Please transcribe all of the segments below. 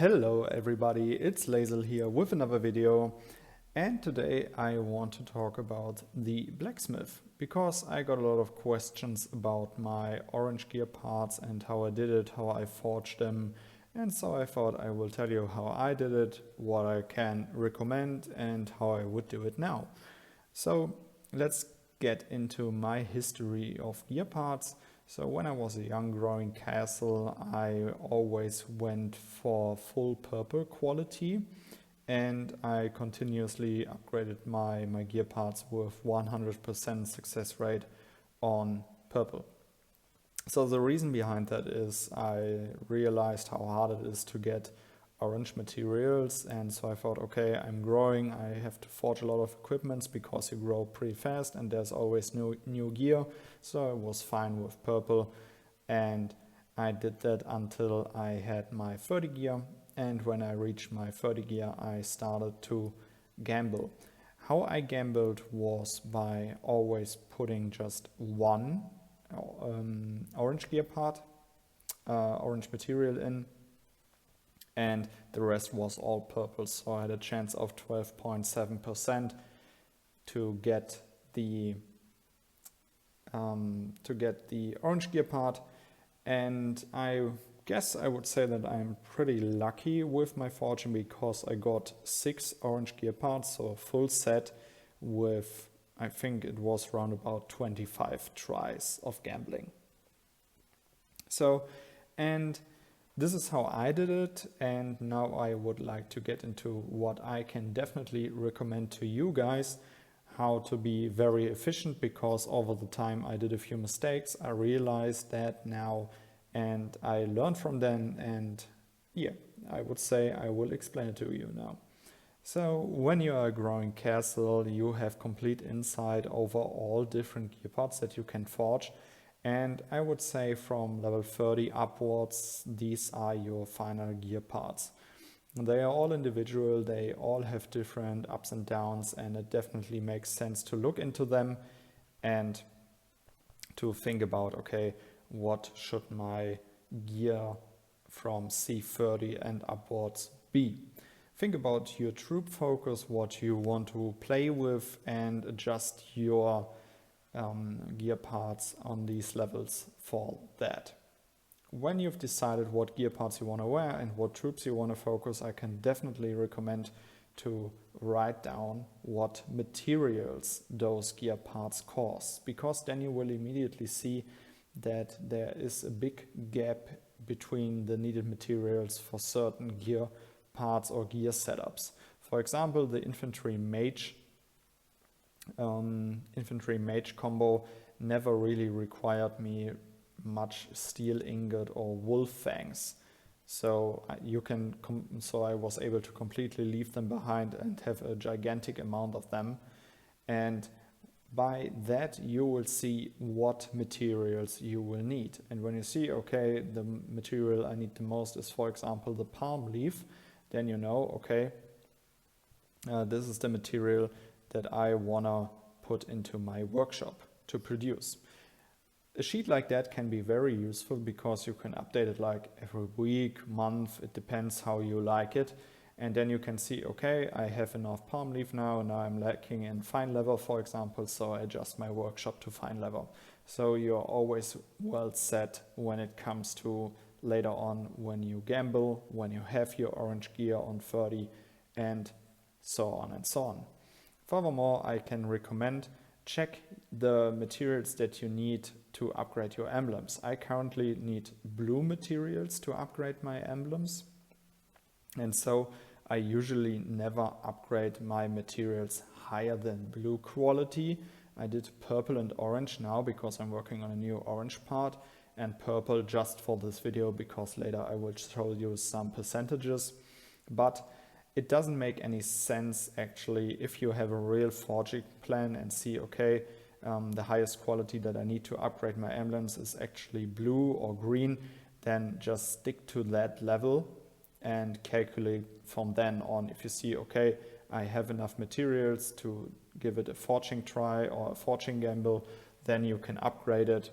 Hello everybody, it's Lazel here with another video, and today I want to talk about the blacksmith because I got a lot of questions about my orange gear parts and how I did it, how I forged them, and so I thought I will tell you how I did it, what I can recommend and how I would do it now. So let's get into my history of gear parts. So when I was a young growing castle, I always went for full purple quality and I continuously upgraded my gear parts with 100% success rate on purple. So the reason behind that is I realized how hard it is to get orange materials, and so I thought, okay, I'm growing, I have to forge a lot of equipments because you grow pretty fast and there's always new gear, so I was fine with purple, and I did that until I had my 30 gear, and when I reached my 30 gear I started to gamble. How I gambled was by always putting just one orange gear part, orange material in, and the rest was all purple, so I had a chance of 12.7% to get the orange gear part, and I guess I would say that I'm pretty lucky with my fortune because I got 6 orange gear parts, so a full set with, I think it was around about 25 tries of gambling. So, and this is how I did it, and now I would like to get into what I can definitely recommend to you guys, how to be very efficient, because over the time I did a few mistakes. I realized that now and I learned from them, and yeah, I would say I will explain it to you now. So when you are a growing castle, you have complete insight over all different gear parts that you can forge. And I would say from level 30 upwards, these are your final gear parts. They are all individual, they all have different ups and downs, and it definitely makes sense to look into them and to think about, okay, what should my gear from C30 and upwards be? Think about your troop focus, what you want to play with, and adjust your gear parts on these levels for that. When you've decided what gear parts you want to wear and what troops you want to focus, I can definitely recommend to write down what materials those gear parts cost, because then you will immediately see that there is a big gap between the needed materials for certain gear parts or gear setups. For example, the infantry mage combo never really required me much steel ingot or wolf fangs, so I was able to completely leave them behind and have a gigantic amount of them. And by that you will see what materials you will need, and when you see, okay, the material I need the most is, for example, the palm leaf, then you know, okay, this is the material that I wanna put into my workshop to produce. A sheet like that can be very useful because you can update it like every week, month, it depends how you like it. And then you can see, okay, I have enough palm leaf now I'm lacking in fine leather, for example, so I adjust my workshop to fine leather. So you're always well set when it comes to later on when you gamble, when you have your orange gear on 30, and so on and so on. Furthermore, I can recommend check the materials that you need to upgrade your emblems. I currently need blue materials to upgrade my emblems, and so I usually never upgrade my materials higher than blue quality. I did purple and orange now because I'm working on a new orange part, and purple just for this video because later I will show you some percentages. But it doesn't make any sense actually if you have a real forging plan and see, okay, the highest quality that I need to upgrade my emblems is actually blue or green, then just stick to that level and calculate from then on. If you see, okay, I have enough materials to give it a forging try or a forging gamble, then you can upgrade it,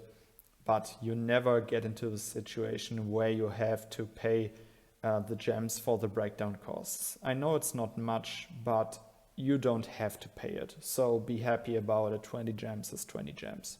but you never get into the situation where you have to pay the gems for the breakdown costs. I know it's not much, but you don't have to pay it. So be happy about it. 20 gems is 20 gems.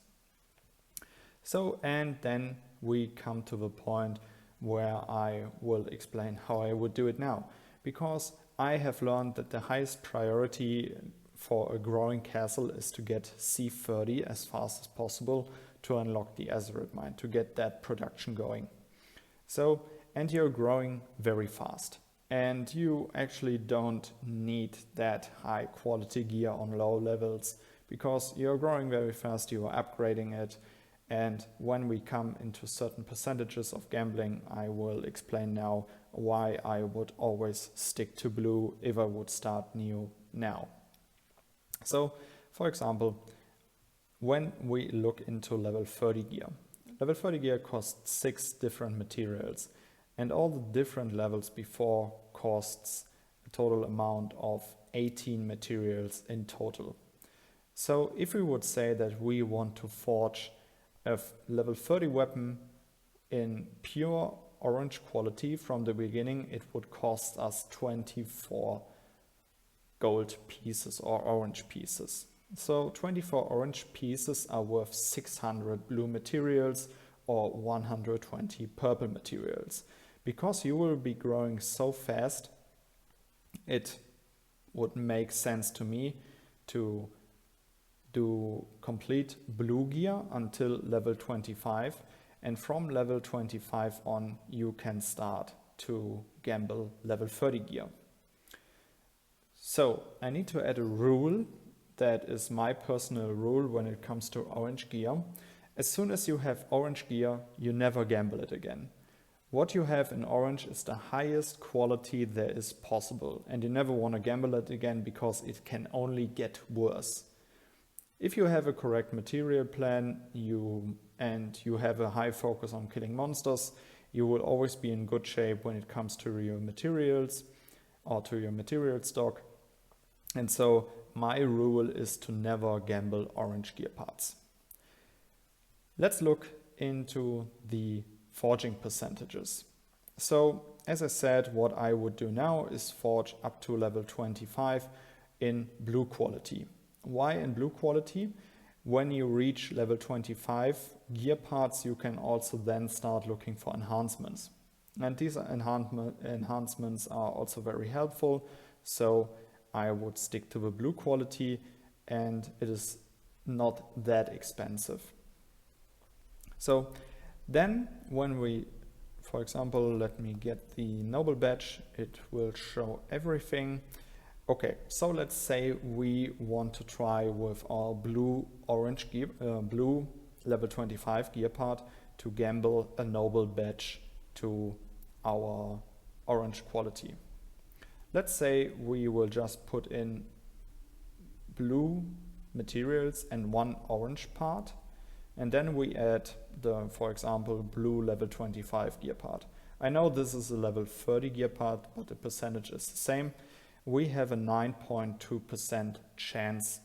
So, and then we come to the point where I will explain how I would do it now. Because I have learned that the highest priority for a growing castle is to get C30 as fast as possible to unlock the Azeroth mine, to get that production going. So, and you're growing very fast. And you actually don't need that high quality gear on low levels because you're growing very fast, you are upgrading it. And when we come into certain percentages of gambling, I will explain now why I would always stick to blue if I would start new now. So, for example, when we look into level 30 gear, level 30 gear costs 6 different materials, and all the different levels before costs a total amount of 18 materials in total. So if we would say that we want to forge a level 30 weapon in pure orange quality from the beginning, it would cost us 24 gold pieces or orange pieces. So 24 orange pieces are worth 600 blue materials or 120 purple materials. Because you will be growing so fast, it would make sense to me to do complete blue gear until level 25, and from level 25 on you can start to gamble level 30 gear. So I need to add a rule that is my personal rule when it comes to orange gear. As soon as you have orange gear, you never gamble it again. What you have in orange is the highest quality there is possible, and you never want to gamble it again because it can only get worse. If you have a correct material plan and you have a high focus on killing monsters, you will always be in good shape when it comes to your materials or to your material stock. And so my rule is to never gamble orange gear parts. Let's look into the forging percentages. So as I said, what I would do now is forge up to level 25 in blue quality. Why in blue quality? When you reach level 25 gear parts, you can also then start looking for enhancements. And these enhancements are also very helpful. So I would stick to the blue quality, and it is not that expensive. So then when we, for example, let me get the noble badge, it will show everything. Okay, so let's say we want to try with our blue level 25 gear part to gamble a noble badge to our orange quality. Let's say we will just put in blue materials and one orange part, and then we add the, for example, blue level 25 gear part. I know this is a level 30 gear part, but the percentage is the same. We have a 9.2% chance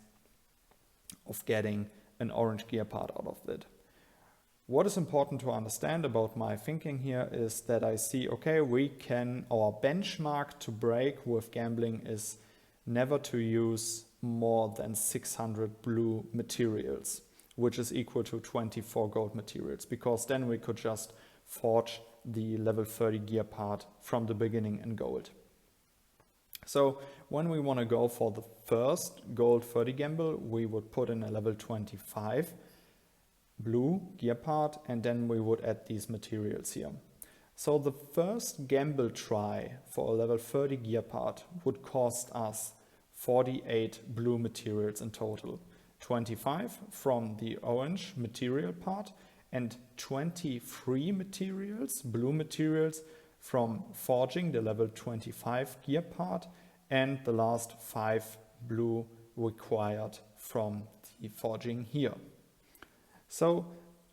of getting an orange gear part out of it. What is important to understand about my thinking here is that I see, okay, our benchmark to break with gambling is never to use more than 600 blue materials, which is equal to 24 gold materials, because then we could just forge the level 30 gear part from the beginning in gold. So when we want to go for the first gold 30 gamble, we would put in a level 25 blue gear part, and then we would add these materials here. So the first gamble try for a level 30 gear part would cost us 48 blue materials in total. 25 from the orange material part and 23 materials, blue materials, from forging the level 25 gear part, and the last 5 blue required from the forging here. So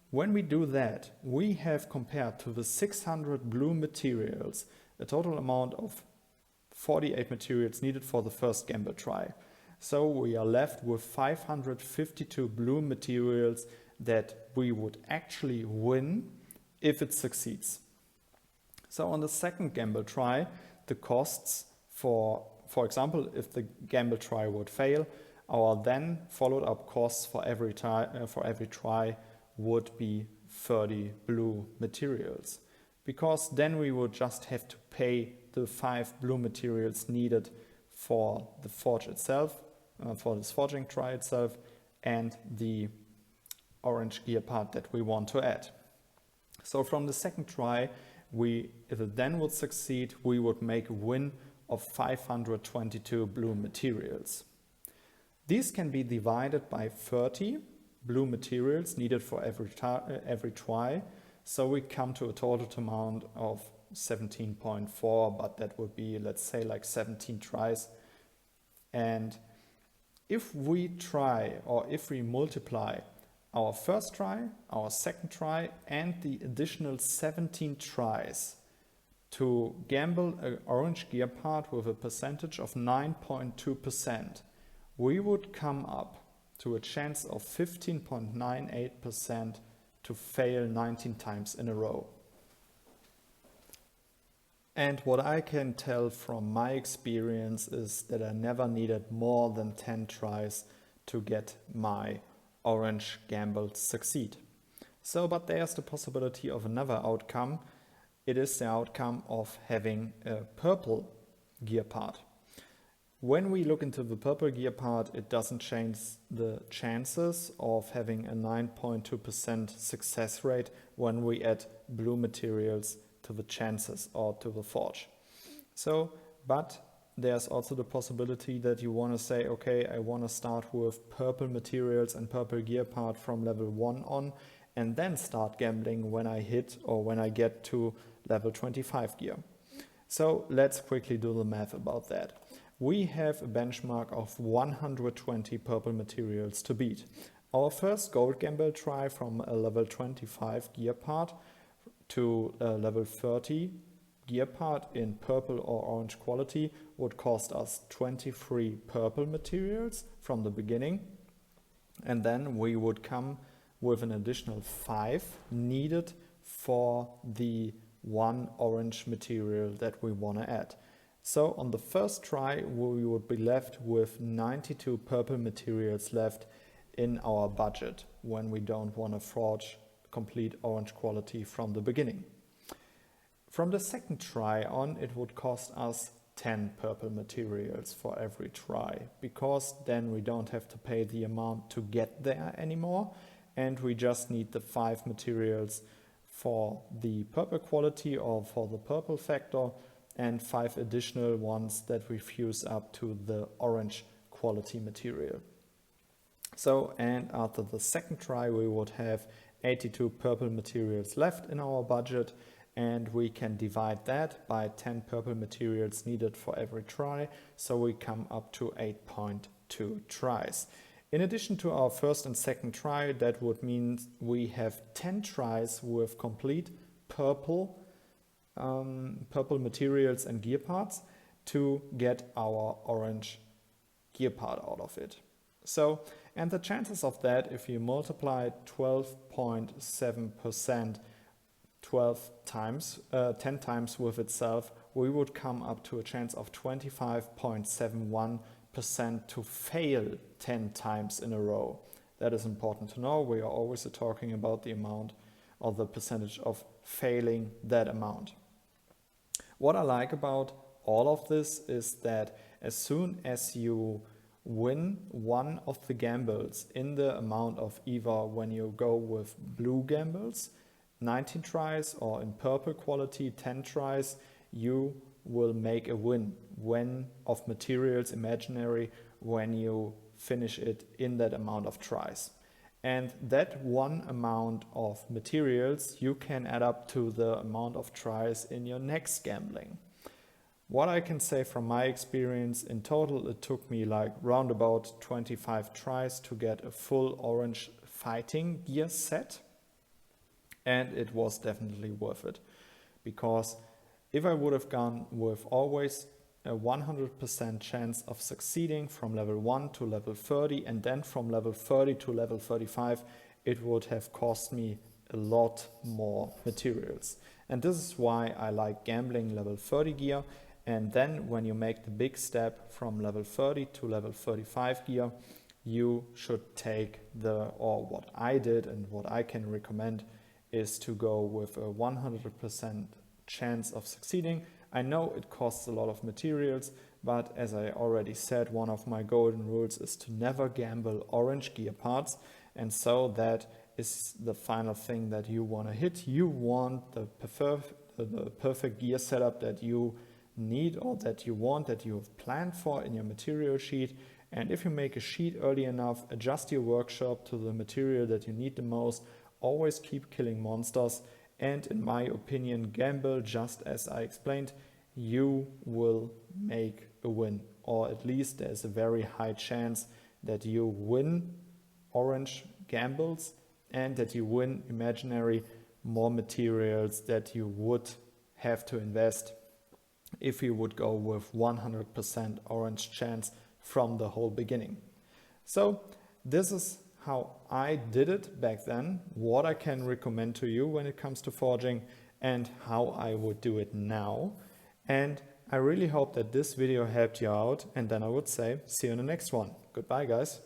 when we do that, we have compared to the 600 blue materials a total amount of 48 materials needed for the first gamble try. So we are left with 552 blue materials that we would actually win if it succeeds. So on the second gamble try, the costs for example, if the gamble try would fail, our then followed up costs for every try would be 30 blue materials, because then we would just have to pay the 5 blue materials needed for the forge itself, for this forging try itself, and the orange gear part that we want to add. So from the second try, if it then would succeed, we would make a win of 522 blue materials. These can be divided by 30 blue materials needed for every try. So we come to a total amount of 17.4, but that would be, let's say, like 17 tries. And if we try, or if we multiply our first try, our second try, and the additional 17 tries to gamble an orange gear part with a percentage of 9.2%, we would come up to a chance of 15.98% to fail 19 times in a row. And what I can tell from my experience is that I never needed more than 10 tries to get my orange gamble to succeed. So, but there's the possibility of another outcome. It is the outcome of having a purple gear part. When we look into the purple gear part, it doesn't change the chances of having a 9.2% success rate when we add blue materials to the chances or to the forge. So, but there's also the possibility that you want to say, okay, I want to start with purple materials and purple gear part from level 1 on, and then start gambling when I hit or when I get to level 25 gear. So let's quickly do the math about that. We have a benchmark of 120 purple materials to beat. Our first gold gamble try from a level 25 gear part to a level 30 gear part in purple or orange quality would cost us 23 purple materials from the beginning, and then we would come with an additional 5 needed for the 1 orange material that we want to add. So on the first try we would be left with 92 purple materials left in our budget when we don't want to forge complete orange quality from the beginning. From the second try on, it would cost us 10 purple materials for every try, because then we don't have to pay the amount to get there anymore, and we just need the 5 materials for the purple quality or for the purple factor, and 5 additional ones that we fuse up to the orange quality material. So, and after the second try we would have 82 purple materials left in our budget, and we can divide that by 10 purple materials needed for every try, so we come up to 8.2 tries. In addition to our first and second try, that would mean we have 10 tries with complete purple materials and gear parts to get our orange gear part out of it. So, and the chances of that, if you multiply 12.7% 10 times with itself, we would come up to a chance of 25.71% to fail 10 times in a row. That is important to know. We are always talking about the amount or the percentage of failing that amount. What I like about all of this is that as soon as you win one of the gambles in the amount of either when you go with blue gambles, 19 tries, or in purple quality 10 tries, you will make a win when of materials imaginary when you finish it in that amount of tries. And that one amount of materials you can add up to the amount of tries in your next gambling. What I can say from my experience, in total it took me like round about 25 tries to get a full orange fighting gear set. And it was definitely worth it, because if I would have gone with always a 100% chance of succeeding from level 1 to level 30 and then from level 30 to level 35, it would have cost me a lot more materials. And this is why I like gambling level 30 gear. And then when you make the big step from level 30 to level 35 gear, you should take or what I did and what I can recommend is to go with a 100% chance of succeeding. I know it costs a lot of materials, but as I already said, one of my golden rules is to never gamble orange gear parts. And so that is the final thing that you want to hit. You want the perfect gear setup that you need or that you want, that you have planned for in your material sheet. And if you make a sheet early enough, adjust your workshop to the material that you need the most, always keep killing monsters, and in my opinion, gamble just as I explained, you will make a win, or at least there's a very high chance that you win orange gambles and that you win imaginary more materials that you would have to invest if you would go with 100% orange chance from the whole beginning. So this is how I did it back then, what I can recommend to you when it comes to forging, and how I would do it now. And I really hope that this video helped you out, and then I would say see you in the next one. Goodbye, guys.